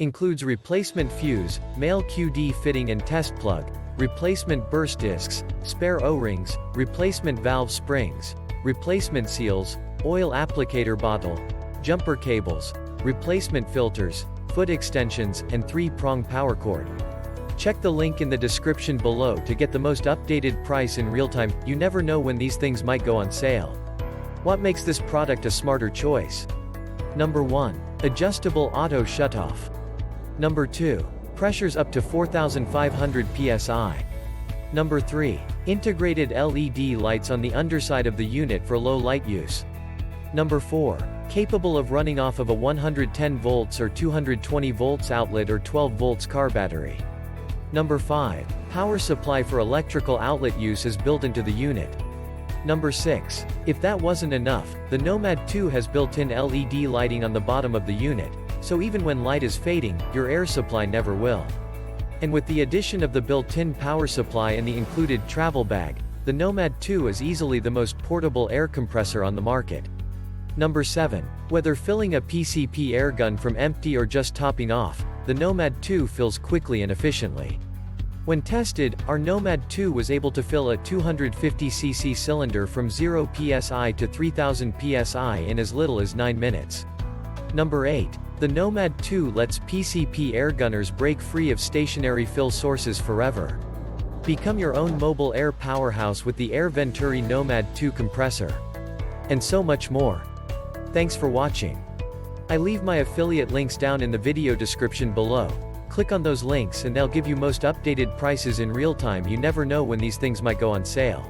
Includes replacement fuse, male QD fitting and test plug, replacement burst discs, spare O-rings, replacement valve springs, replacement seals, oil applicator bottle, jumper cables, replacement filters, foot extensions, and three-prong power cord. Check the link in the description below to get the most updated price in real time. You never know when these things might go on sale. What makes this product a smarter choice? Number 1. Adjustable auto shutoff. Number 2. Pressures up to 4,500 PSI. Number 3. Integrated LED lights on the underside of the unit for low light use. Number 4. Capable of running off of a 110 volts or 220 volts outlet or 12 volts car battery. Number 5. Power supply for electrical outlet use is built into the unit. Number 6. If that wasn't enough, the Nomad II has built-in LED lighting on the bottom of the unit, so even when light is fading, your air supply never will. And with the addition of the built-in power supply and the included travel bag, the Nomad II is easily the most portable air compressor on the market. Number 7. Whether filling a PCP airgun from empty or just topping off, the Nomad II fills quickly and efficiently. When tested, our Nomad II was able to fill a 250cc cylinder from 0 psi to 3000 psi in as little as 9 minutes. Number 8. The Nomad II lets PCP airgunners break free of stationary fill sources forever. Become your own mobile air powerhouse with the Venturi Nomad II compressor. And so much more. Thanks for watching. I leave my affiliate links down in the video description below. Click on those links and they'll give you most updated prices in real time. You never know when these things might go on sale.